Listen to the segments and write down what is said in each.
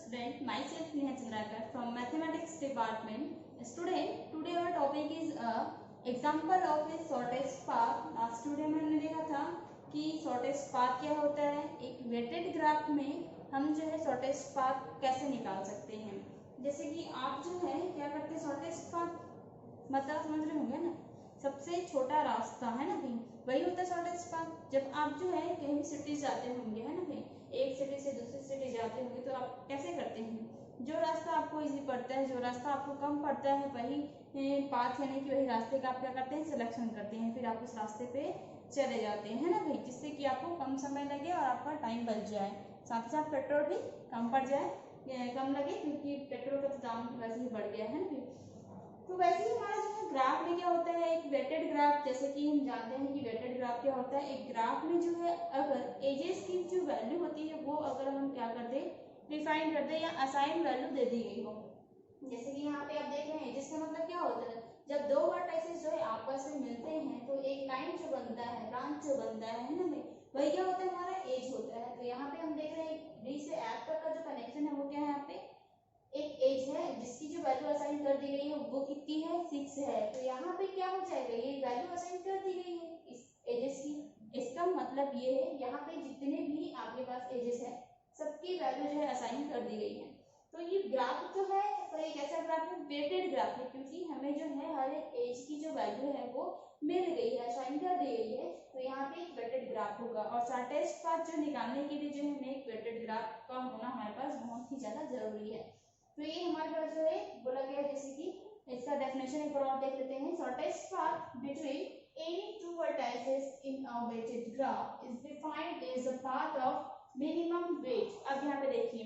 student, myself Neha Chandrakar from Mathematics Department. Student, today our topic is example of a shortest path. Last video में हमने देखा था कि shortest path क्या होता है। एक वेटेड ग्राफ में हम जो है शॉर्टेस्ट पाथ कैसे निकाल सकते हैं। जैसे कि आप जो है क्या करते हैं, शॉर्टेस्ट पाथ मतलब समझ रहे होंगे ना, सबसे छोटा रास्ता है ना भाई, वही होता है शॉर्टेस्ट पाथ। जब आप जो है कहीं सिटी जाते होंगे है ना भाई, एक सिटी से दूसरी सिटी जाते होंगे तो आप कैसे करते हैं, जो रास्ता आपको इजी पड़ता है, जो रास्ता आपको कम पड़ता है, वही पाथ यानी कि वही रास्ते का आप क्या करते हैं, सिलेक्शन करते हैं, फिर आप उस रास्ते पे चले जाते हैं ना भाई, जिससे कि आपको कम समय लगे और आपका टाइम बच जाए, साथ ही साथ पेट्रोल भी कम पड़ जाए, कम लगे, क्योंकि पेट्रोल का तो दाम वैसे ही बढ़ गया है ना भाई। तो वैसे ही हमारा जो है ग्राफ में क्या होता है, एक वेटेड ग्राफ, जैसे कि हम जानते हैं कि वेटेड ग्राफ क्या होता है। एक ग्राफ में जो है अगर एजेस की जो वैल्यू होती है वो अगर हम क्या कर दें, डिफाइन कर दें या असाइन वैल्यू दे दी गई हो। जैसे कि यहाँ पे आप देख रहे हैं एजेस का मतलब क्या होता है, जब दो वर्टाइसेस जो है आपस में मिलते हैं तो एक लाइन जो बनता है, ब्रांच जो बनता है ना, वही क्या होता है, हमारा एज होता है। तो यहाँ पे हम देख रहे हैं डी से एफ तक का जो कनेक्शन है वो क्या है, यहाँ पे एक एज है जिसकी जो वैल्यू असाइन कर दी गई है वो कितनी है, 6 है। तो यहाँ पे क्या हो जाएगा, ये वैल्यू असाइन कर दी गई है इस एजेस की। इसका मतलब ये है यहाँ पे जितने भी आपके पास एजेस है सबकी वैल्यू जो है असाइन कर दी गई है। तो ये ग्राफ जो है तो ये कैसा ग्राफ है, वेटेड ग्राफ है, क्योंकि हमें जो है हर एक एज की जो वैल्यू है वो मिल गई है, असाइन कर दी गई है। तो यहाँ पे एक वेटेड ग्राफ होगा और शॉर्टेस्ट पाथ जो निकालने के लिए जो है हमें एक वेटेड ग्राफ का होना हमारे पास बहुत ही ज्यादा जरूरी है। तो ये हमारे पास जो है बोला गया है, जैसे कि इसका डेफिनेशन एक बार और देख लेते हैं। Shortest path between any two vertices in a weighted graph is defined as the path of minimum weight। अब यहाँ पे देखिए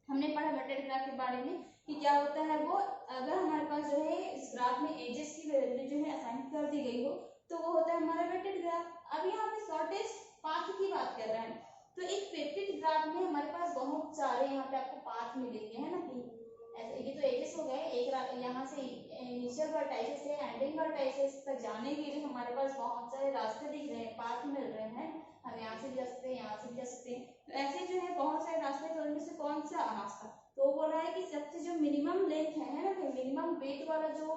हमने पढ़ा वेटेड ग्राफ के बारे में कि क्या होता है वो, अगर हमारे पास जो है इस ग्राफ में एजेस की वैल्यू जो है असाइन कर दी गई हो तो वो होता है हमारा वेटेड ग्राफ। अब यहाँ पे शॉर्टेस्ट पाथ की बात कर रहे हैं, तो एक वेटेड ग्राफ में हमारे पास बहुत सारे यहाँ पे आपको पाथ मिलेंगे है ना, कि ऐसे ये तो एजेस हो गए, एक यहाँ से इनिशियल वर्टाइसेस से एंडिंग वर्टाइसेस तक जाने के लिए हमारे पास बहुत सारे रास्ते दिख रहे हैं, पाथ मिल रहे हैं, हम यहाँ से भी जा सकते हैं, यहाँ से भी जा सकते हैं। तो ऐसे जो है बहुत सारे रास्ते, तो उनमें से कौन सा रास्ता, तो वो बोल रहा है कि सबसे जो मिनिमम लेंथ है ना, मिनिमम वेट वाला जो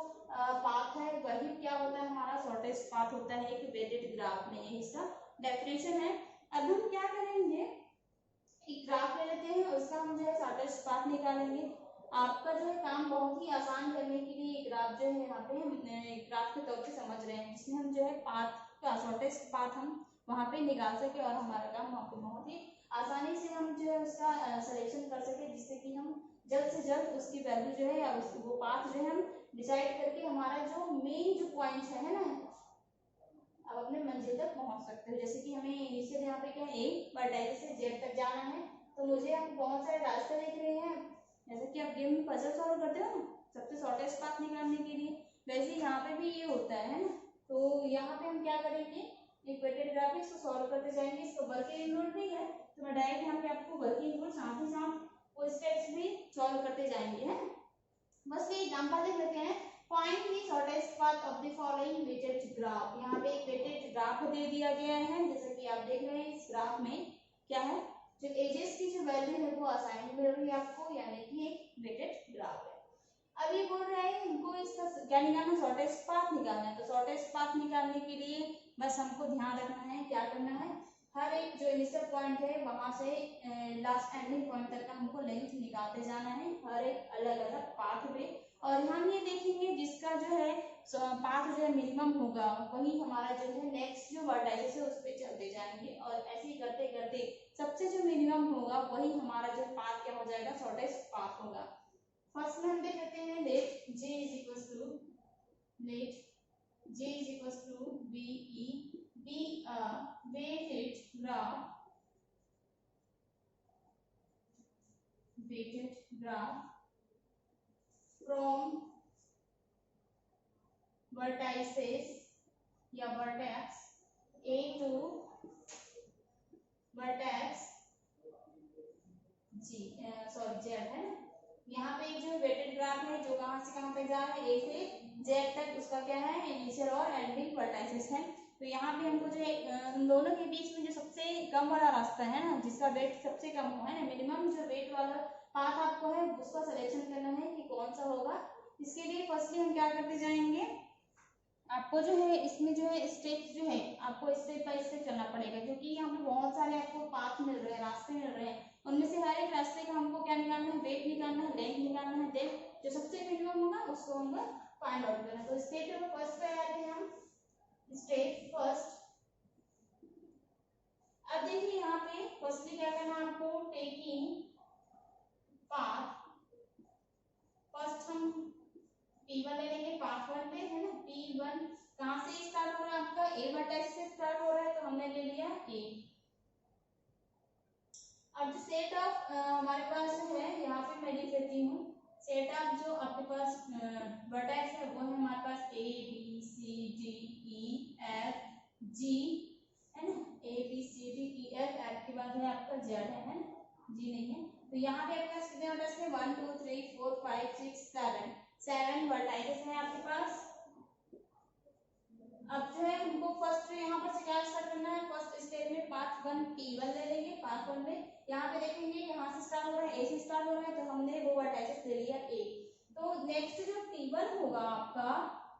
पाथ है वही क्या होता है, हमारा शॉर्टेस्ट पाथ होता है एक वेटेड ग्राफ में। ये इसका डेफिनेशन है। अब हम क्या करेंगे, एक ग्राफ ले लेते हैं, उसका हम जो है शॉर्टेस्ट पाथ निकालेंगे। आपका जो है काम बहुत ही आसान करने के लिए ग्राफ जो है यहाँ पे हम ग्राफ के तौर पे समझ रहे हैं, जिसमें हम जो है पाथ का शॉर्टेस्ट पाथ हम वहाँ पे निकाल सके और हमारा काम वहाँ पे बहुत ही आसानी से हम जो है उसका सिलेक्शन कर सके, जिससे कि हम जल्द से जल्द उसकी वैल्यू जो है या वो पाथ जो है हम डिसाइड करके हमारा जो मेन जो पॉइंट है ना, अब अपने मंजिल तक पहुंच सकते हो। जैसे कि हमें इनिशियल यहाँ पे क्या ए वर्टाइस से जेड तक जाना है, तो मुझे हम बहुत सारे रास्ते देख रहे हैं, जैसे कि आप गेम में पजल सॉल्व करते हो ना सबसे शॉर्टेस्ट पाथ निकालने के लिए, वैसे यहाँ पे भी ये होता है ना। तो यहाँ पे हम क्या करेंगे, एक वेटेड ग्राफ इसको सॉल्व करते जाएंगे, इसको वर्किंग इंक्लूड नहीं है तो मैं डायरेक्ट यहाँ पे आपको वर्किंग इंक्लूड साथ ही साथ वो स्टेप्स भी सॉल्व करते जाएंगे है। बस ये एग्जांपल देख लेते हैं। Find the shortest path of the following weighted graph. यहाँ पे एक वेटेड ग्राफ दे दिया गया है, जैसे कि आप देख रहे हैं इस ग्राफ में क्या है, जो एजेस की जो वैल्यू है वो असाइन मिल रही है आपको, यानी कि एक वेटेड ग्राफ है। अब ये बोल रहा है हमको इसका क्या निकालना है, शॉर्टेस्ट पाथ निकालना है। तो शॉर्टेस्ट पाथ निकालने के लिए बस हमको ध्यान रखना है, क्या करना है, हर एक जो इनिशियल पॉइंट है वहां से लास्ट एंडिंग पॉइंट तक का हमको लेंथ निकालते जाना है, हर एक अलग अलग पाथ पे। और हम ये देखेंगे जिसका जो है पाथ जो है मिनिमम होगा वही हमारा जो है नेक्स्ट जो वर्टाइसेस है उस पर चलते जाएंगे, और ऐसे ही करते करते सबसे जो मिनिमम होगा वही हमारा जो पाथ क्या हो जाएगा, शॉर्टेस्ट पाथ होगा। फर्स्ट में हम देख लेते हैं let j is equals to VE be a weighted graph from vertices या vertex A to vertex Z है ना। यहाँ पे जो वेटेड ग्राफ है जो कहाँ से कहाँ पे जा रहा है, A से Z तक, उसका क्या है इनिशियल और एंडिंग वर्टाइसेस है। तो यहाँ पे हमको जो है उन दोनों के बीच में जो सबसे कम वाला रास्ता है ना, जिसका वेट सबसे कम हो, है ना, मिनिमम जो वेट वाला पाथ आपको है उसका सिलेक्शन करना है कि कौन सा होगा। इसके लिए फर्स्टली हम क्या करते जाएंगे, आपको जो है इसमें जो है स्टेप्स जो है आपको स्टेप बाय स्टेप चलना पड़ेगा, क्योंकि यहाँ पे बहुत सारे आपको पाथ मिल रहे हैं, रास्ते मिल रहे हैं, उनमें से हर एक रास्ते का हमको क्या निकालना है, वेट निकालना है, लेंथ निकालना है, देन जो सबसे मिनिमम होगा उसको हमको फाइंड आउट करना है। तो स्टेप नंबर फर्स्ट पे आते हैं हम, स्टेप फर्स्ट। अब देखिए यहाँ पे फर्स्टली क्या करना है आपको, टेकिंग पाथ, फर्स्ट हम P1 ले लेंगे पाथ 1 पे, है ना, P1 कहाँ से स्टार्ट हो रहा है आपका, A वर्टेक्स से स्टार्ट हो रहा है, तो हमने ले लिया A। अब जो सेट ऑफ हमारे पास जो है यहाँ पे मैं लिख देती हूँ, सेट ऑफ जो आपके पास वर्टेक्स है वो है हमारे पास A B C D E F G, है ना, A B C D E F, F के बाद है आपका Z है ना, G नहीं है। तो यहाँ पे आपके पास कितने वर्टेक्स है, 1 2 3 4 5 6 7 वर्टाइसेस है आपके पास। अब जो है हमको फर्स्ट यहाँ पर से क्या स्टार्ट करना है, फर्स्ट स्टेप में पाथ 1 P1 ले लेंगे, पाथ 1 में यहाँ पे देखेंगे यहाँ से स्टार्ट हो रहा है, A से स्टार्ट हो रहा है, तो हमने वो वर्टाइसेस ले लिया A। तो नेक्स्ट जो P1 होगा आपका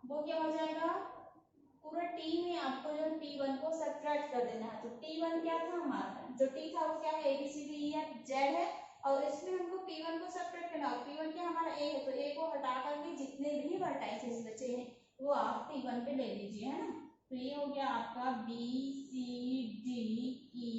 वो क्या हो जाएगा, पूरा T में आपको जो P1 को सब्ट्रैक्ट कर देना है। तो T1 क्या था हमारा, जो T था वो क्या है, A B C D E F Z है, और इसमें हमको P1 को सब्ट्रैक्ट करना है। P1 क्या हमारा A है, तो A को हटा करके जितने भी वर्टाइसेस बचे हैं वो आप P1 पे ले लीजिए, है ना। तो ये हो गया आपका B C D E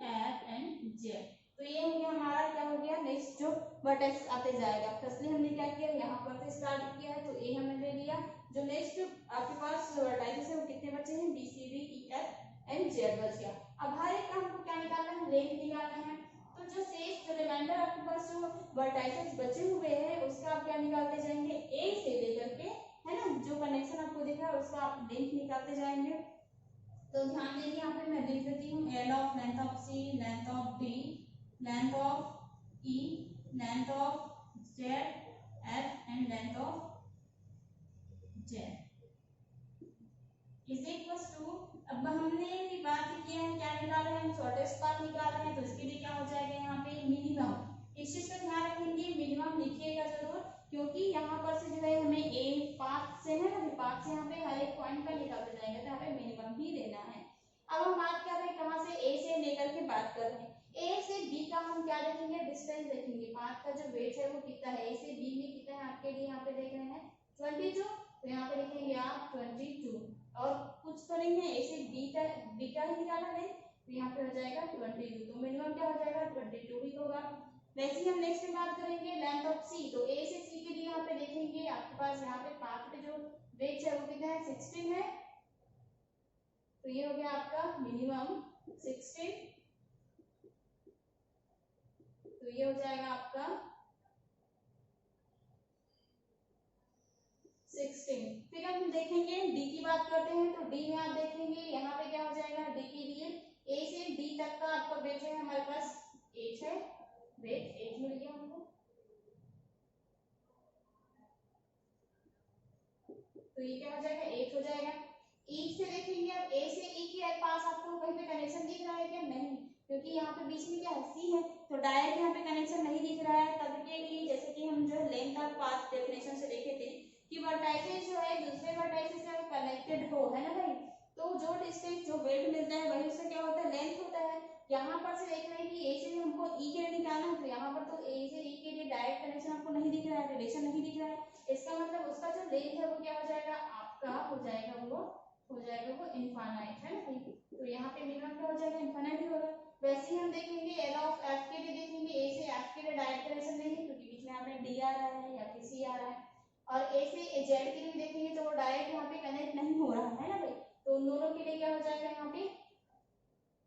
F and Z। तो ये हो गया हमारा, क्या हो गया, नेक्स्ट जो वर्टेक्स आते जाएगा। फर्स्टली हमने क्या किया, यहाँ पर से स्टार्ट किया है, तो A हमने ले लिया। जो नेक्स्ट आपके पास वर्टाइसेस है वो कितने बचे हैं, B C D E F and Z बच गया। अब हर एक का हमको क्या निकालना है, लेंथ निकालना है। तो जो शेष जो रिमाइंडर आपके पास जो वर्टाइसेस बचे हुए हैं उसका आप क्या निकालते जाएंगे, A से लेकर के, है ना, जो कनेक्शन आपको दिख रहा है उसका आप लेंथ निकालते जाएंगे। तो ध्यान देंगे यहाँ पे मैं लिख देती हूँ, L of length of C, length of D, length of E, length of Z, F and length of Z is equals to, अब हमने बात किया है क्या निकाल रहे हैं हम, शॉर्टेस्ट पाथ निकाल रहे हैं, तो इसके लिए क्या हो जाएगा यहाँ पे मिनिमम। इस चीज का ध्यान रखेंगे, मिनिमम लिखिएगा जरूर, क्योंकि यहाँ पर से जो है हमें ए पाथ से है ना, पाथ से यहाँ पे हर एक पॉइंट का निकालते जाएंगे, तो यहाँ पे मिनिमम ही लेना है। अब हम बात कर रहे हैं कहाँ से, ए से लेकर के बात कर रहे हैं, ए से बी का हम क्या देखेंगे, डिस्टेंस देखेंगे, पाथ का जो वेट है वो कितना है, ए से बी में कितना है आपके लिए यहाँ पे देख रहे हैं 22, तो यहाँ पे लिखेंगे आप 22, और कुछ तो नहीं है, ए से बी का ही निकाला है, तो यहाँ पे हो जाएगा 22, तो मिनिमम क्या हो जाएगा 22 ही होगा। वैसे ही हम नेक्स्ट में बात करेंगे लेंथ ऑफ सी, तो ए से सी के लिए यहाँ पे देखेंगे आपके पास यहाँ पे पाथ पे जो वेट है वो कितना है 16 है, तो ये हो गया आपका मिनिमम 16, तो ये हो जाएगा आपका 16। फिर हम देखेंगे डी की बात करते हैं, तो डी में आप देखेंगे यहाँ पे क्या हो जाएगा, डी के लिए ए से डी तक का आपका वेट है हमारे पास 8 है, वेट 8 मिल गया हमको, तो ये क्या हो जाएगा 8 हो जाएगा। ई से देखेंगे, अब ए से ई के पास आपको कहीं पे कनेक्शन दिख रहा है क्या, नहीं, क्योंकि यहाँ पे बीच में क्या है सी है, तो डायरेक्ट यहाँ पे कनेक्शन नहीं दिख रहा है। तब के लिए जैसे कि हम जो है लेंथ ऑफ पाथ डेफिनेशन से देखे थे कि वर्टाइसेस जो है दूसरे वर्टाइसेस से कनेक्टेड हो, है ना भाई, तो जो डिस्टेंस जो वेट मिलता है वही उसका क्या होता है, लेंथ होता है। यहाँ पर से देख रहे हैं कि ए से हमको ई के लिए निकालना है, तो यहाँ पर तो ए से ई के लिए डायरेक्ट कनेक्शन आपको नहीं दिख रहा है, रिलेशन नहीं दिख रहा है, इसका मतलब उसका जो लेंथ है वो क्या हो जाएगा आपका, हो जाएगा वो इनफाइनाइट, है ना। तो यहाँ पे मिनिमम क्या हो जाएगा, इनफाइनाइट ही होगा। वैसे ही हम देखेंगे एल ऑफ एफ के लिए देखेंगे, ए से एफ के लिए डायरेक्ट कनेक्शन नहीं है क्योंकि बीच में यहाँ पे डी आ रहा है या फिर सी आ रहा है, और ए से जेड के लिए देखेंगे तो वो डायरेक्ट यहाँ पे कनेक्ट नहीं हो रहा है ना भाई, तो उन दोनों के लिए क्या हो जाएगा यहाँ पे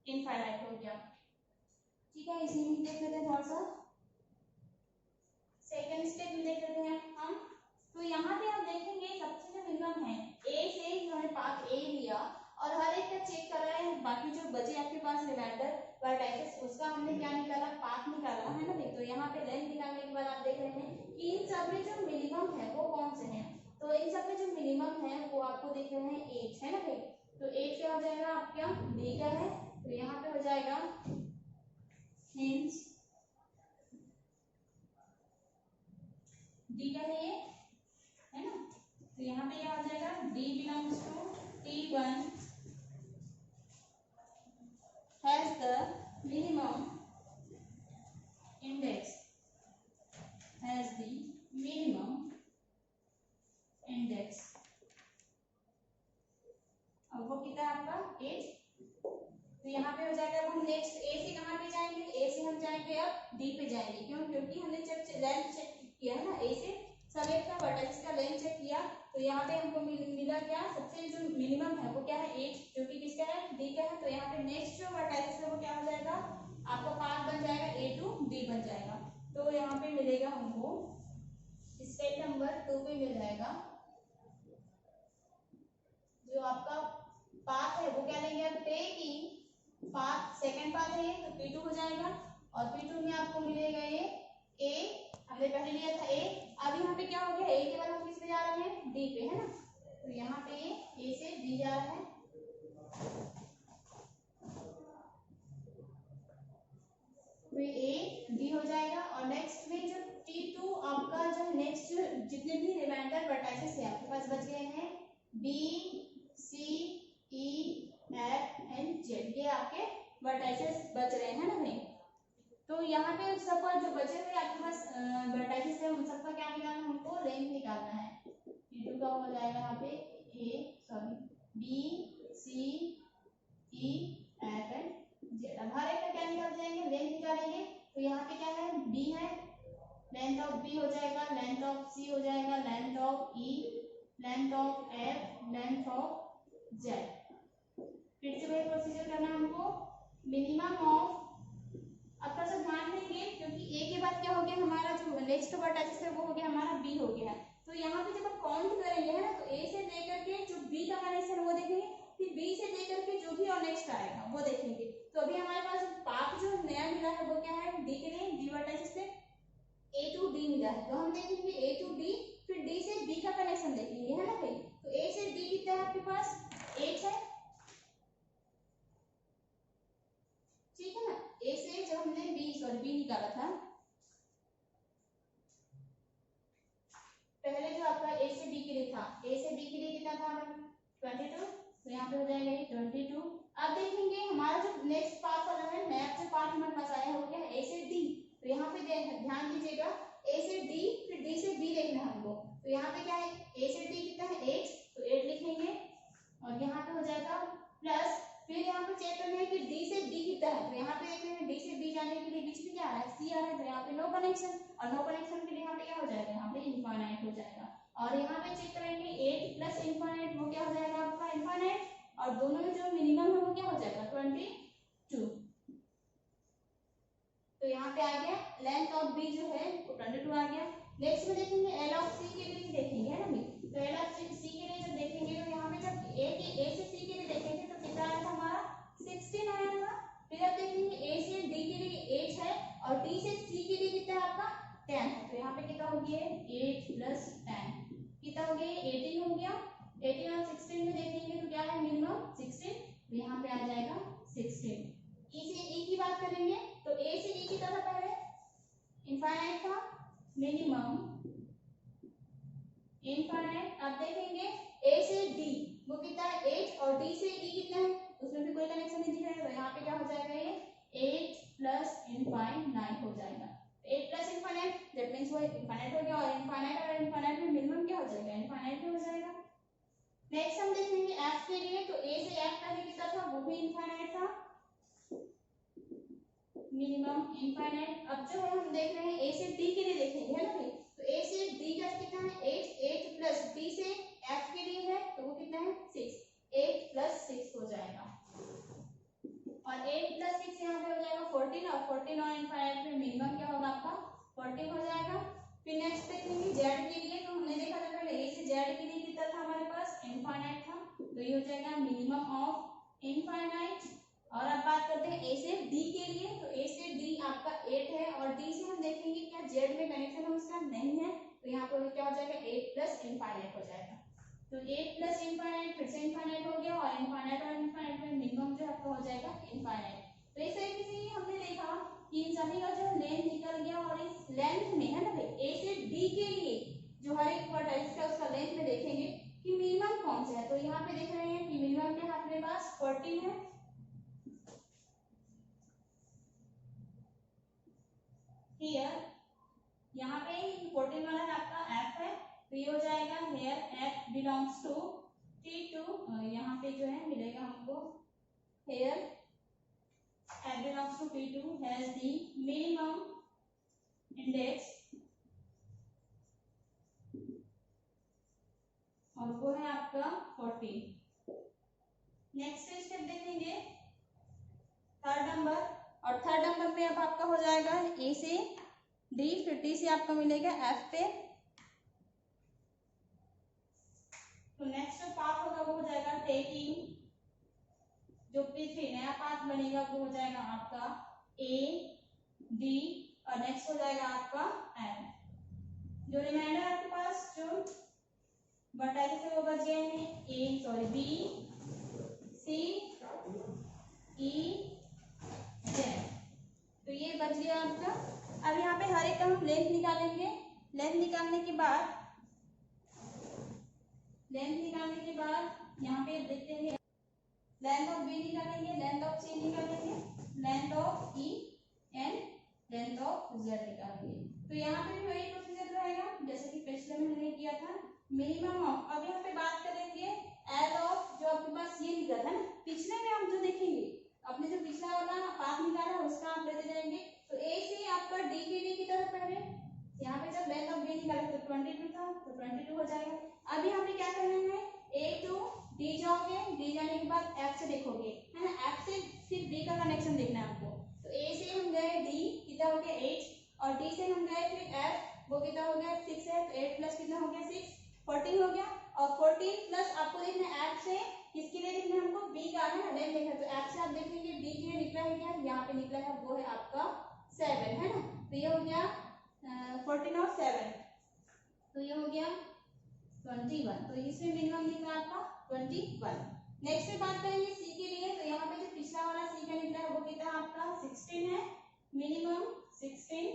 इनफाइनाइट हो गया। ठीक है, इसी में देख लेते हैं थोड़ा सा, सेकंड स्टेप में देख लेते हैं हम। तो यहाँ पे आप देखेंगे सबसे जो मिनिमम है ए से जो है पाथ ए लिया और हर एक का चेक कर रहे हैं, बाकी जो बचे आपके पास रिमाइंडर वर्टाइसेस उसका हमने क्या निकाला, पाथ निकाला, है ना भाई। तो यहाँ पे लेंथ निकालने के बाद आप देख रहे हैं कि इन सब में जो मिनिमम है वो कौन से हैं, तो इन सब में जो मिनिमम है वो आपको दिख रहे हैं 8, है ना भाई। तो एट क्या हो जाएगा आपका, डी का है, तो यहाँ पे हो जाएगा हेंस डी का है ये, है ना। तो यहाँ पे क्या हो जाएगा, D belongs to T1 has the minimum index, has the minimum index। अब वो कितना है आपका 8। तो यहाँ पे हो जाएगा, अब हम नेक्स्ट ए से कहाँ पे जाएंगे, ए से हम जाएंगे अब डी पे जाएंगे, क्यों, क्योंकि हमने लेंथ चेक किया है ना, ए से समेत का वर्टेक्स का लेंथ चेक किया। तो यहाँ पे हमको मिला क्या, सबसे जो मिनिमम है वो क्या है 8, जो कि किसका है, डी का है। तो यहाँ पे नेक्स्ट जो वर्टेक्स है वो क्या हो जाएगा आपका, पाथ बन जाएगा ए टू डी बन जाएगा। तो यहाँ पे मिलेगा हमको स्टेप नंबर 2 पे मिल जाएगा, जो आपका पाथ है वो क्या लेंगे अब, टेकिंग पाथ, सेकंड पाथ है ये, तो P2 हो जाएगा। और P2 में आपको मिलेगा ये A, हमने पहले लिया था A। अब यहाँ पे क्या हो गया, A के बाद हम किस पे जा रहे हैं, D पे, है ना। तो यहाँ पे A से D जा रहा है, तो ये A D हो जाएगा। और नेक्स्ट में जो T2 आपका जो नेक्स्ट जितने भी रिमाइंडर वर्टाइसेस है आपके पास बच गए हैं B C E F and Z, ये आपके वर्टाइसेस बच रहे हैं ना भाई। तो यहाँ पे सब जो बचे हुए आपके पास वर्टाइसेस है उन सबका क्या निकालना है, हमको लेंथ निकालना है। T2 का हो जाएगा यहाँ पे B C E F and Z। अब हर एक का क्या निकाल जाएंगे, लेंथ निकालेंगे। तो यहाँ पे क्या है, B है, लेंथ ऑफ B हो जाएगा, लेंथ ऑफ C हो जाएगा, length of E, length of F, length of Z। फिर से वही प्रोसीजर करना है हमको, मिनिमम ऑफ। अब थोड़ा सा ध्यान देंगे क्योंकि ए के बाद क्या हो गया हमारा, जो नेक्स्ट वर्टेक्स है वो हो गया हमारा बी हो गया। तो यहाँ पे जब हम काउंट करेंगे है ना, तो ए से लेकर के जो बी का कनेक्शन है वो देखेंगे, फिर बी से लेकर के जो भी और नेक्स्ट आएगा वो देखेंगे। तो अभी हमारे पास पाथ जो नया मिला है वो क्या है, डी के लिए डी वर्टेक्स से ए टू डी मिला है, तो हम देखेंगे ए टू डी, फिर डी से बी का कनेक्शन देखेंगे, है ना भाई। तो ए से डी कितना है आपके पास 8 है, ठीक है ना। ए से जब हमने बी निकाला था पहले, जो आपका ए से बी के लिए था, ए से बी के लिए कितना था हमारा 22, तो यहाँ पे हो जाएगा ये 22। अब देखेंगे हमारा जो नेक्स्ट पार्ट वाला है, नया जो पार्ट हमारे पास आया हो गया ए से डी। तो यहाँ पे ध्यान दीजिएगा, ए से डी फिर डी से बी देखना है हमको। तो यहाँ पे क्या है, ए से डी कितना है 8, तो 8 लिखेंगे। और यहाँ पे हो जाएगा प्लस, फिर यहाँ पे चेक करना है कि डी से बी कितना है। तो यहाँ पे देख रहे हैं डी से बी जाने के लिए बीच में क्या आ रहा है, सी आ रहा है, तो यहाँ पे नो कनेक्शन, और नो कनेक्शन के लिए यहाँ पे क्या हो जाएगा, यहाँ पे इनफाइनाइट हो जाएगा। और यहाँ पे चेक करेंगे 8 प्लस इनफाइनाइट वो क्या हो जाएगा आपका इनफाइनाइट, और दोनों में जो मिनिमम है वो क्या हो जाएगा 22। तो यहाँ पे आ गया लेंथ ऑफ बी जो है वो 22 आ गया। नेक्स्ट में देखेंगे एल ऑफ सी के लिए देखेंगे, है ना भाई। तो एल ऑफ सी के लिए जब देखेंगे तो यहाँ पे जब ए से सी के लिए देखेंगे तो कितना आया था हमारा 16 आया था। फिर अब देखेंगे ए से डी के लिए 8 है, और डी से सी के लिए कितना है आपका 10 है। तो यहाँ पे कितना हो गया 8 प्लस 10 कितना हो गया 18 हो गया। 18 और 16 में देखेंगे तो क्या है मिनिमम 16, तो यहाँ पे आ जाएगा 16। ई से ई की बात करेंगे तो ए से ई कितना था पहले इनफाइनाइट था, मिनिमम इनफाइनाइट। अब देखेंगे ए से डी वो कितना है 8, और डी से ई कितना है उसमें भी कोई कनेक्शन नहीं दिख रहा है। तो यहाँ पे क्या हो जाएगा ये 8 प्लस इनफाइनाइट हो जाएगा। 8 प्लस इनफाइनाइट दैट मींस वो इनफाइनाइट हो गया, और इनफाइनाइट में मिनिमम क्या हो जाएगा इनफाइनाइट हो जाएगा। नेक्स्ट हम देखेंगे एफ के लिए, तो ए से एफ पहले कितना था वो भी इनफाइनाइट था, मिनिमम इनफाइनाइट। अब जो है हम देख रहे हैं ए से डी के लिए देखेंगे, है ना भाई। तो ए से डी का कितना है 8 प्लस डी से एफ के लिए है तो वो कितना है 6, 8 प्लस 6 हो जाएगा। और 8 प्लस 6 यहाँ पे हो जाएगा 14, और 14 और इनफाइनाइट में मिनिमम क्या होगा आपका 14 हो जाएगा। फिर नेक्स्ट देखेंगे जेड के लिए, तो हमने देखा था पहले ए से जेड के लिए कितना था हमारे पास इनफाइनाइट था, तो ये हो जाएगा मिनिमम ऑफ इनफाइनाइट। और अब बात करते हैं ए से डी के लिए, तो ए से डी आपका 8 है, और डी से हम देखेंगे क्या जेड में कनेक्शन है उसका नहीं है, तो यहाँ पर क्या हो जाएगा 8 प्लस इनफाइनाइट हो जाएगा। तो a प्लस इनफाइनाइट फिर से इनफाइनाइट हो गया और इनफाइनाइट में मिनिमम जो आपका हो जाएगा इनफाइनाइट। तो इस तरीके से हमने देखा कि इन सभी का जो लेंथ निकल गया और इस लेंथ में है ना भाई a से d के लिए जो हर एक वर्टेक्स का उसका लेंथ में देखेंगे कि मिनिमम कौन सा है। तो यहाँ पे देख रहे हैं कि मिनिमम क्या है अपने पास 14 है। हियर यहाँ पे 14 वाला है आपका f है, तो ये हो जाएगा hair f belongs to T2। यहाँ पे जो है मिलेगा हमको hair f belongs to T2 has the minimum index और वो है आपका 14। नेक्स्ट स्टेप देखेंगे थर्ड नंबर, और थर्ड नंबर पे अब आपका हो जाएगा ए से डी फिर डी से आपका मिलेगा एफ पे। तो नेक्स्ट जो पाथ होगा वो हो जाएगा टेकिंग जो P3 नया पाथ बनेगा वो हो जाएगा आपका ए डी और नेक्स्ट हो जाएगा आपका एफ। जो रिमाइंडर आपके पास जो वर्टाइसेस है वो बच गए हैं बी सी ई जेड। तो ये बच गया आपका। अब यहाँ पे हर एक का हम लेंथ निकालेंगे। लेंथ निकालने के बाद यहाँ पे देखते हैं लेंथ ऑफ बी निकालेंगे, लेंथ ऑफ सी निकालेंगे, length of E and length of Z निकालेंगे। तो यहाँ पे भी वही प्रोसीजर रहेगा जैसे कि पिछले में हमने किया था। मिनिमम ऑफ, अब यहाँ पे बात करेंगे एल ऑफ जो आपके पास ये निकला था ना, पिछले में हम जो देखेंगे अपने जो पिछला वाला पाथ निकाला उसका आप लेते जाएंगे। तो ए से आपका डी के लिए की तरफ पहले यहाँ पे जब लेंथ ऑफ बी निकाले तो 22 था, तो 22 हो जाएगा। अब यहाँ पे क्या करना है, ए टू डी जाओगे, डी जाने के बाद एफ से देखोगे है ना, एफ से फिर डी का कनेक्शन देखना है आपको। तो ए से हम गए डी कितना हो गया 8 और डी से हम गए फिर एफ वो कितना हो गया 6 है, तो 8 प्लस कितना हो गया 6 14 हो गया। और 14 प्लस आपको देखना है एफ से किसके लिए देखना है हमको बी का है ना लेंथ देखना है। तो एफ से आप देखेंगे बी के लिए निकला है क्या, यहाँ पे निकला है वो है आपका 7 है ना। तो ये हो गया 14 और 7 तो ये हो गया 21। तो इसमें मिनिमम निकला आपका 21। नेक्स्ट में बात करेंगे सी के लिए। तो यहाँ पे जो पिछला वाला सी का निकला है वो कितना आपका 16 है, मिनिमम 16।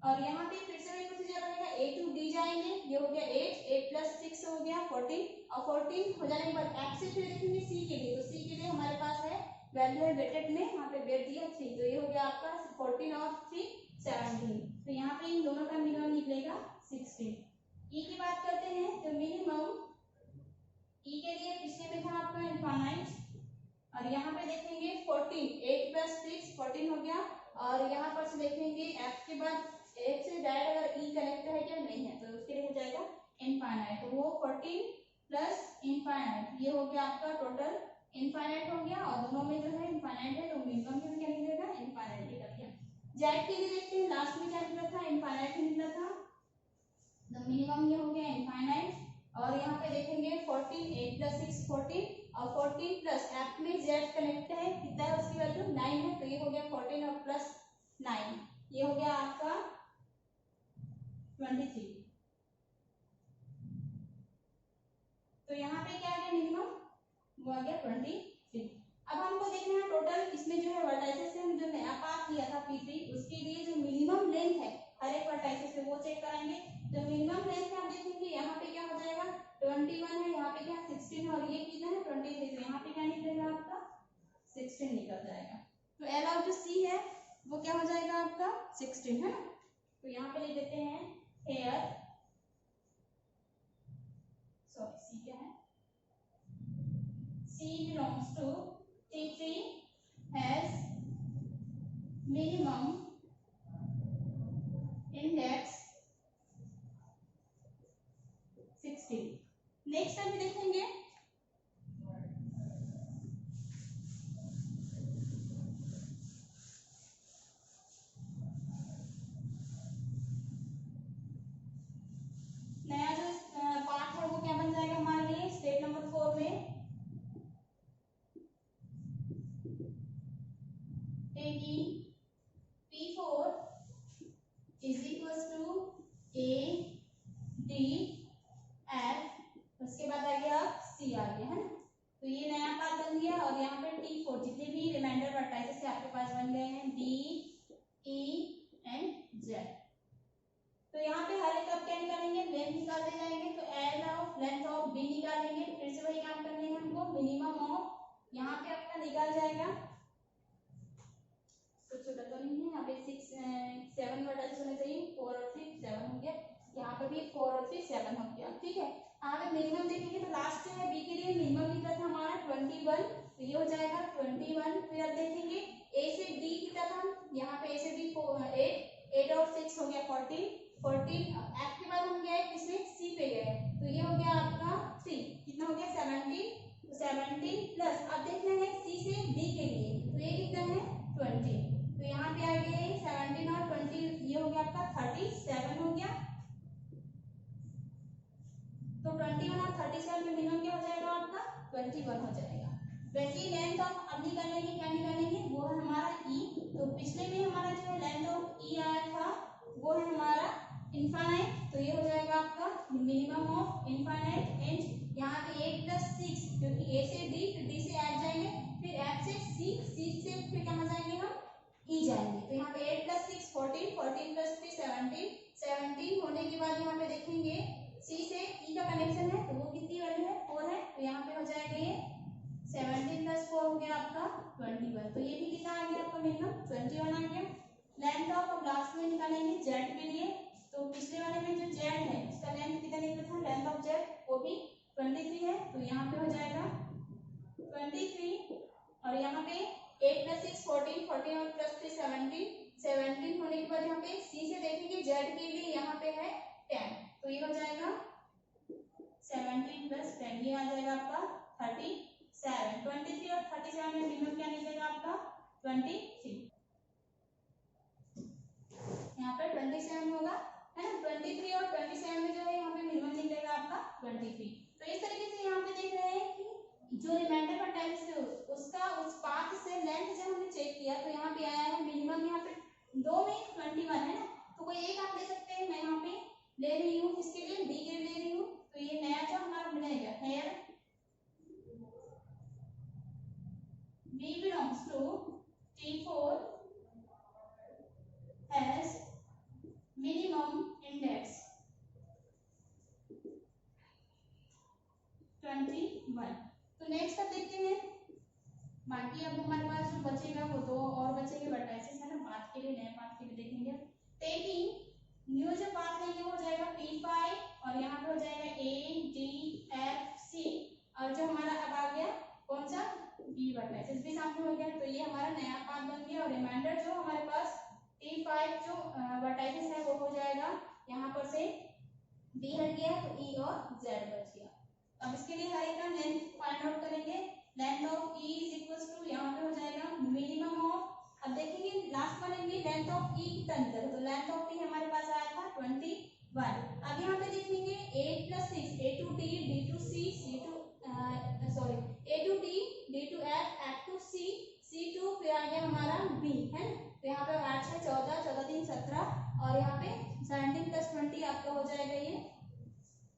और यहाँ पे फिर से वही प्रोसीजर रहेगा, ए टू डी जाएंगे, ये हो गया 8 प्लस 6 हो गया 14 और 14 हो जाने के बाद एफ से फिर देखेंगे सी के लिए। तो सी के लिए हमारे पास है वैल्यू है वेटेड में, यहाँ पे वेट दिया 3, तो ये हो गया आपका 14 और 3 17। तो यहाँ पे इन दोनों का मिनिमम निकलेगा 16। ई की बात करते हैं तो मिनिमम ई के लिए पिछले में था आपका इनफाइनाइट और यहाँ पे देखेंगे 14 8 प्लस 6 14 हो गया। और यहाँ पर से देखेंगे एफ के बाद एफ से डायरेक्ट अगर ई कनेक्ट है क्या नहीं है तो उसके लिए हो जाएगा इनफाइनाइट। तो वो 14 प्लस इनफाइनाइट ये हो गया आपका टोटल इनफाइनाइट हो गया और दोनों में जो है इनफाइनाइट है तो मिनिमम भी क्या निकलेगा इनफाइनाइट निकल गया। जेड के लिए देखते हैं लास्ट में क्या निकला था इनफाइनाइट ही निकला था, तो मिनिमम ये हो गया इनफाइनाइट। और यहाँ पे देखेंगे 14 8 प्लस 6 14 और 14 प्लस एफ में जेड कनेक्ट है कितना है उसकी वैल्यू 9 है, तो ये हो गया 14 और प्लस 9 ये हो गया आपका 23। तो यहाँ पे क्या आ गया मिनिमम वो आ गया 23। अब हमको देखना है टोटल इसमें जो है वर्टाइसेस से हम जो नया पाथ लिया था P3 उसके लिए जो मिनिमम लेंथ है हर एक वर्टाइसेस से वो चेक कराएंगे। तो मिनिमम लेंथ आप देखेंगे यहाँ पे क्या हो जाएगा 21 है, यहाँ पे क्या 16 और ये कितना है 23, तो यहाँ पे क्या निकलेगा आपका 16 निकल जाएगा। तो एल ऑफ जो सी है वो क्या हो जाएगा आपका 16 है ना। तो यहाँ पे लिख देते हैं हेयर सॉरी सी क्या है C belongs to T3 has minimum index 16। Next अभी देखेंगे नया जो पार्ट है वो क्या बन जाएगा हमारे लिए स्टेप नंबर 4 में taking P4 is equals to A D F, उसके बाद आ गया यहाँ पे आपका निकल जाएगा, कुछ छोटा तो नहीं है, यहाँ पे 6 7 वर्टाइसेस होने चाहिए, 4 और 3 7 हो गया, यहाँ पे भी 4 और 3 7 हो गया। ठीक है, आगे मिनिमम देखेंगे तो लास्ट है बी के लिए मिनिमम कितना था हमारा 21, तो ये हो जाएगा 21। फिर अब देखेंगे ए से डी कितना था, यहाँ पे ए से डी 8 और 6 हो गया 14। एफ के बाद हम गए किसमें, सी पे गए, तो ये हो गया आपका 3, कितना हो गया 17, तो 17 प्लस अब देखना है सी से डी के लिए, तो ये कितना है 20, तो यहाँ पे आ गए 17 और 20, ये हो गया आपका 37 हो गया। तो 21 और 37 में मिनिमम क्या हो जाएगा आपका 21 हो जाएगा। वैसे ही लेंथ ऑफ अब निकालेंगे, क्या निकालेंगे, वो है हमारा ई, तो पिछले में हमारा जो है लेंथ ऑफ ई आया था वो है हमारा इनफाइनाइट, तो ये हो जाएगा आपका मिनिमम ऑफ इनफाइनाइट। एंड यहाँ पे 8 + 6, क्योंकि ए से डी, फिर डी से एफ जाएंगे, फिर एफ से सी, सी से फिर कहाँ जाएंगे हम, ई जाएंगे, तो यहाँ पे 8 + 6 14, 14 + 3 17, 17 होने के बाद यहाँ पे देखेंगे सी से ई का कनेक्शन है, तो वो कितनी वैल्यू है 4 है, तो यहाँ पे हो जाएगा ये 17 + 4 हो गया आपका 21, तो ये भी कितना आ गया आपका मिनिमम 21 आ गया। लेंथ ऑफ अब लास्ट में निकालेंगे जेड के लिए, तो पिछले वाले में जो जेड है उसका लेंथ कितना निकला था, लेंथ ऑफ जेड वो भी 23 है, तो यहाँ पे हो जाएगा 23, और यहाँ पे 8 + 6 14, 14 और +3 17, 17 होने के बाद यहाँ पे सी से देखेंगे जेड के लिए यहाँ पे है 10, तो ये हो जाएगा 17 + 10, ये आ जाएगा आपका 37। 23 और 37 में मिनिमम क्या निकलेगा आपका 23, यहाँ पे 27 होगा, है ना, 23 और 27 में जो है यहाँ पे मिनिमम निकलेगा आपका 23। तो इस तरीके से यहाँ पे देख रहे हैं कि जो रिमाइंडर का टाइम से उसका उस पाथ से लेंथ जब हमने चेक किया तो यहाँ पे आया है मिनिमम, यहाँ पे दो में 21 है ना, तो कोई एक आप ले सकते हैं, मैं यहाँ पे ले रही हूँ किसके लिए, डी के लिए ले रही हूँ, तो ये नया जो हमारा बनेगा hair v belongs to T4 has minimum index 21। तो नेक्स्ट अब देखते हैं, बाकी अब हमारे पास जो बचेगा वो दो और बचेंगे वर्टाइसेस है ना, पाथ के लिए, नए पाथ के लिए देखेंगे। टेकिंग न्यू जो पाथ लेंगे वो हो जाएगा P5, और यहाँ पे हो जाएगा A D F C, और जो हमारा अब आ गया कौन सा B वर्टाइसेस भी सामने हो गया, तो ये हमारा नया पाथ बन गया, और रिमाइंडर जो हमारे पास T5 जो वर्टाइसेस है वो हो जाएगा, यहाँ पर से B हट गया तो E और Z बच गया। अब इसके लिए हर एक का लेंथ फाइंड आउट करेंगे, लेंथ ऑफ E = यहाँ पे हो जाएगा मिनिमम ऑफ, अब देखेंगे लास्ट वाले में लेंथ ऑफ E कितना निकला, तो लेंथ ऑफ E हमारे पास आया था 21। अब यहाँ पे देखेंगे 8 + 6 A to D D to C C to A to D D to F F to C C to फिर आ गया हमारा B है ना, तो यहाँ पे 8 से 14 14 3 17, और यहाँ पे 17 + 20 आपका हो जाएगा ये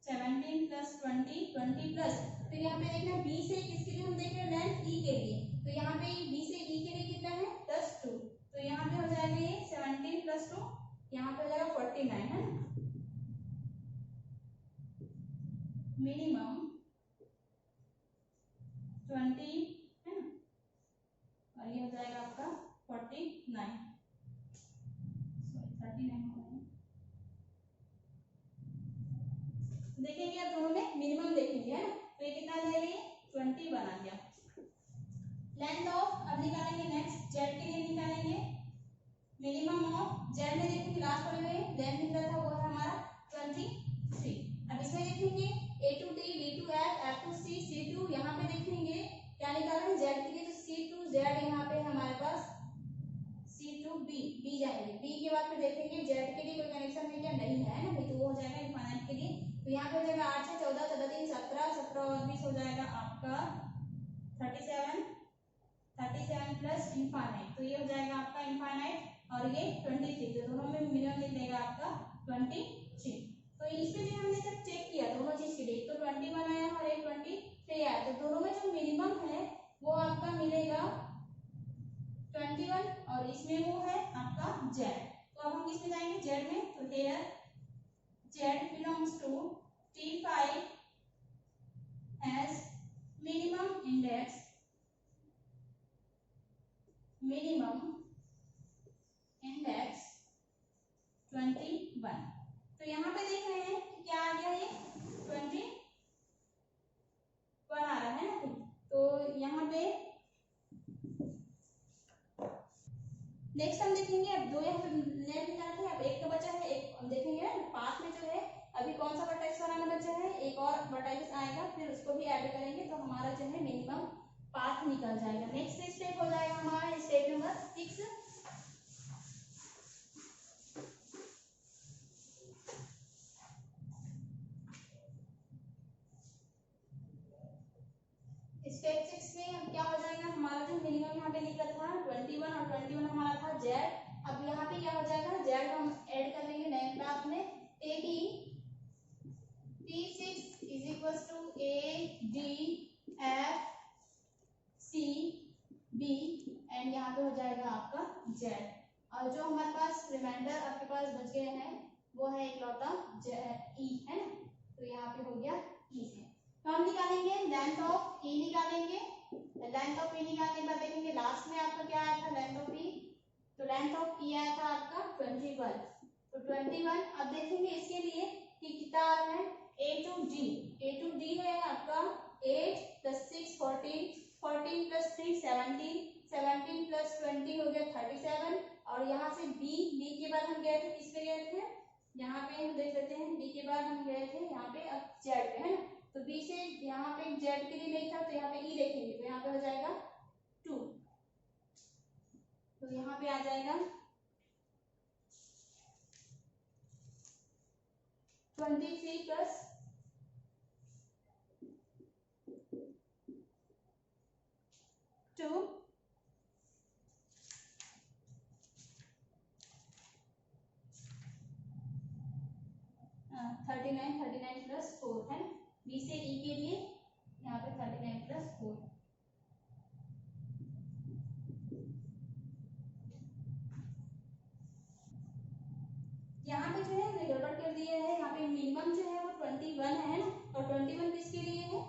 17 + 20 20 प्लस, फिर यहाँ पे देखना B से किसके लिए हम देख रहे हैं लेंथ E के लिए, तो यहाँ पे B से E के लिए कितना है +2, तो यहाँ पे हो जाएगा ये 17 + 2, यहाँ पे हो जाएगा 49 है ना, मिनिमम 20 है ना, और ये हो जाएगा आपका 49 39 हो रहा है। देखेंगे अब दोनों में मिनिमम देखेंगे है ना, तो ये कितना आ जाएगा, 21 आ गया। लेंथ ऑफ अब निकालेंगे, नेक्स्ट जेड के लिए निकालेंगे, मिनिमम ऑफ जेड में देखेंगे लास्ट वाले में लेंथ निकला था वो है हमारा 23। अब इसमें देखेंगे A to D D to F F to C C to, यहाँ पे देखेंगे क्या निकाला है जेड के लिए, तो C to Z यहाँ पे हमारे पास C to B B जाएंगे, B के बाद फिर देखेंगे जेड के लिए कोई कनेक्शन है क्या, नहीं है ना, तो वो हो जाएगा इनफाइनाइट के लिए, तो यहाँ पे हो जाएगा 8 से 14 14 3 17 17 और 20 हो जाएगा आपका 37 प्लस इनफाइनाइट, तो ये हो जाएगा आपका इनफाइनाइट, और ये 23, तो दोनों में मिनिमम निकलेगा आपका 23। तो इसमें जो हमने जब चेक किया दोनों चीज के लिए, तो 21 आया और एक 23 आया, तो दोनों में जो मिनिमम है वो आपका मिलेगा 21, और इसमें वो है आपका जेड, तो अब हम किस में जाएंगे जेड में, तो here Z belongs to T5 has minimum index minimum index 21। तो यहाँ पे देख रहे हैं कि क्या आ गया, ये 21 आ रहा है ना। तो यहाँ पे नेक्स्ट हम देखेंगे, अब दो यहाँ पे नेम निकाले थे, अब एक तो बचा है, एक हम देखेंगे ना पाथ में जो है अभी कौन सा वर्टेक्स बनाना बचा है, एक और वर्टेक्स आएगा, फिर उसको भी ऐड करेंगे तो हमारा जो है मिनिमम पाथ निकल जाएगा। नेक्स्ट स्टेप हो जाएगा हमारा स्टेप नंबर 6। स्टेप 6 में अब क्या हो जाएगा, हमारा जो मिनिमम यहाँ पे लिखा था 21 और 21 हमारा था जेड। अब यहाँ पे क्या हो जाएगा, जेड हम ऐड कर लेंगे नए पाथ में, taking P6 is equal to A D F C B and यहाँ पे हो जाएगा आपका जेड। और जो हमारे पास रिमाइंडर आपके पास बच गए हैं वो है इकलौता ई है ना, तो यहाँ पे हो गया ई से। तो हम निकालेंगे लेंथ ऑफ ई, निकालेंगे लेंथ ऑफ ई, निकालने के बाद देखेंगे लास्ट में आपका क्या आया था लेंथ ऑफ ई, तो लेंथ ऑफ ई आया था आपका 21। तो 21 अब देखेंगे इसके लिए कि कितना आ रहा है, ए टू डी है आपका 8 + 6 14, 14 + 3 17, 17 + 20 हो गया 37। और यहाँ से बी के बाद हम गए थे, किस पे गए थे, यहाँ पे हम देख लेते हैं, बी के बाद हम गए थे यहाँ पे अब जेड पे है ना, तो बी से यहाँ पे जेड के लिए नहीं था तो यहाँ पे ई देखेंगे, तो यहाँ पे हो जाएगा 2, तो यहाँ पे आ जाएगा 23 + 2 39 + 4 है ना, बी से ई के लिए यहाँ पे 39 + 4। यहाँ पे जो है हमने गड़बड़ कर दिया है, यहाँ पे मिनिमम जो है वो 21 है ना, और 21 किसके लिए है,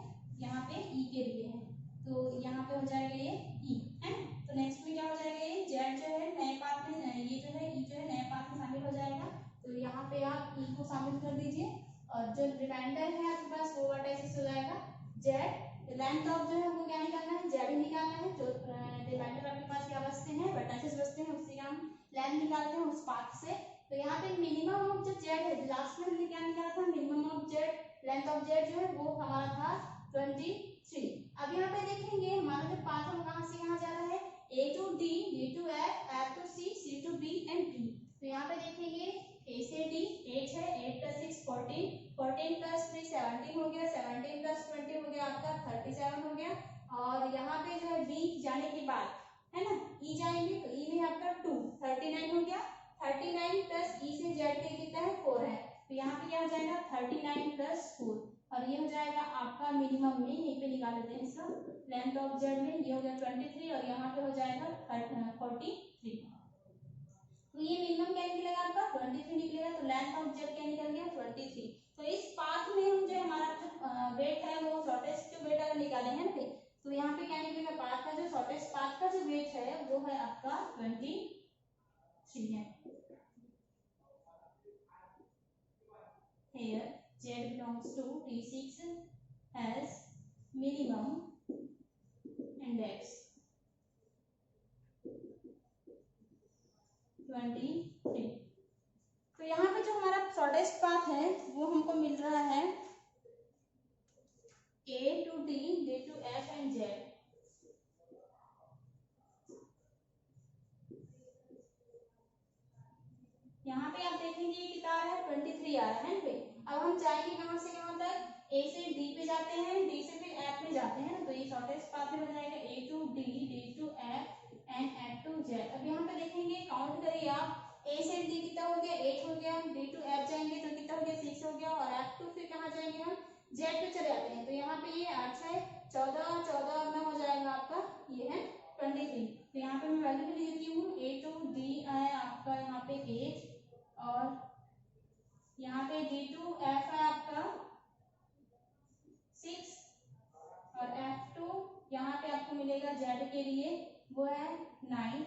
यहाँ पे ई के लिए है, तो यहाँ पे हो जाएगा ये ई है। तो नेक्स्ट में क्या हो जाएगा, ये जेड जो है नए पाथ में, ये जो है ई जो है नए पाथ में शामिल हो जाएगा, तो यहाँ पे आप ई को शामिल कर दीजिए और जो रिमाइंडर है आपके पास वो वर्टेक्स हो जाएगा जेड। लेंथ ऑफ जो है वो क्या निकालना है, जेड ही निकालना है, जो रिमाइंडर आपके पास क्या बचते हैं, वर्टेक्स बचते हैं, उससे हम लेंथ निकालते हैं उस पाथ से। तो यहाँ पे मिनिमम ऑफ जो जेड है, लास्ट में हमने क्या निकाला था, minimum of Z, length of Z जो है वो हमारा था 23। अब यहाँ पे देखेंगे हमारा जो पाथ है कहाँ से कहाँ जा रहा है, A to D, D to F, F to C, C to B and D. तो यहाँ पे देखेंगे ए से डी 8 है, 8 + 6 14, 14 + 3 17 हो गया, 17 + 20 हो गया आपका 37 हो गया। और यहाँ पे जो है बी जाने के बाद है ना ई जाएंगे, तो ई में आपका 2 39 हो गया, 39 + ई से जेड के कितना है 4 है, तो यहाँ पे क्या हो जाएगा 39 + 4, और ये हो जाएगा आपका मिनिमम में, यहीं पे निकाल लेते हैं इसका लेंथ ऑफ जेड में, ये हो गया 23 और यहाँ पे हो जाएगा 43। तो ये मिनिमम क्या निकलेगा आपका 23 निकलेगा, तो लेंथ ऑफ जेड क्या निकल गया 23। तो इस पाथ में हम जो हमारा जो वेट है वो शॉर्टेस्ट जो वेट अगर निकाले हैं ना, तो यहाँ पे क्या निकलेगा, पाथ का जो शॉर्टेस्ट पाथ का जो वेट है वो है आपका 23 है। Here Z belongs to T6 has minimum index 23। तो यहाँ पे जो हमारा शॉर्टेस्ट पाथ है वो हमको मिल रहा है A to D, D to F and Z। यहाँ पे आप देखेंगे कितना आ रहा है 23 आ रहा है ना। अब हम जाएंगे कहाँ से कहाँ तक, A से D पे जाते हैं, D से फिर F में जाते हैं ना, तो ये शॉर्टेस्ट पाथ में हो जाएगा A to D, D to F and F to Z। अब यहाँ पे देखेंगे काउंट करिए आप, A से D कितना हो गया 8 हो गया, D to F जाएंगे तो कितना हो गया 6 हो गया, और F to फिर कहाँ जाएंगे हम Z पे चले जाते हैं, तो यहाँ पे ये 8 है 14, 14 में हो जाएगा आपका ये है 23। तो यहाँ पे मैं वैल्यू भी लिख देती हूँ, A to D है आपका यहाँ पे 8, और यहाँ पे D to F है आपका 6, और F to यहाँ पे आपको मिलेगा Z के लिए वो है 9।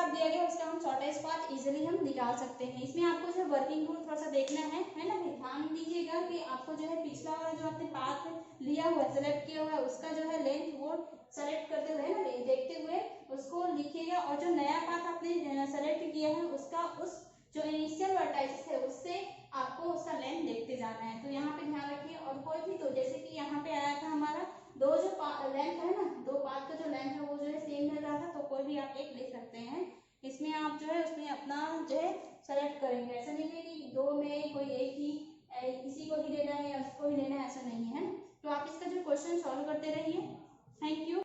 पाथ दिया गया उसका हम शॉर्टेस्ट पाथ इजीली हम निकाल सकते हैं। इसमें आपको जो वर्किंग रूल थोड़ा सा देखना है ना। ध्यान दीजिएगा कि आपको जो है पिछला वाला जो आपने पाथ लिया हुआ है, सेलेक्ट किया हुआ है, उसका जो है लेंथ वो सेलेक्ट करते हुए ना देखते हुए उसको लिखिएगा, और जो नया पाथ आपने सेलेक्ट किया है उसका उस जो इनिशियल वर्टाइसिस है उससे आपको उसका लेंथ देखते जाना है। तो यहाँ पे ध्यान रखिए। और कोई भी, तो जैसे कि यहाँ पे आया था हमारा दो जो लेंथ है ना, दो पाथ का जो लेंथ है वो जो है सेम मिल रहा था, तो कोई भी आप एक ले सकते हैं। इसमें आप जो है उसमें अपना जो है सेलेक्ट करेंगे। ऐसा नहीं है कि दो में कोई एक ही इसी को ही लेना है या उसको ही लेना है, ऐसा नहीं है। तो आप इसका जो क्वेश्चन सॉल्व करते रहिए। Thank you.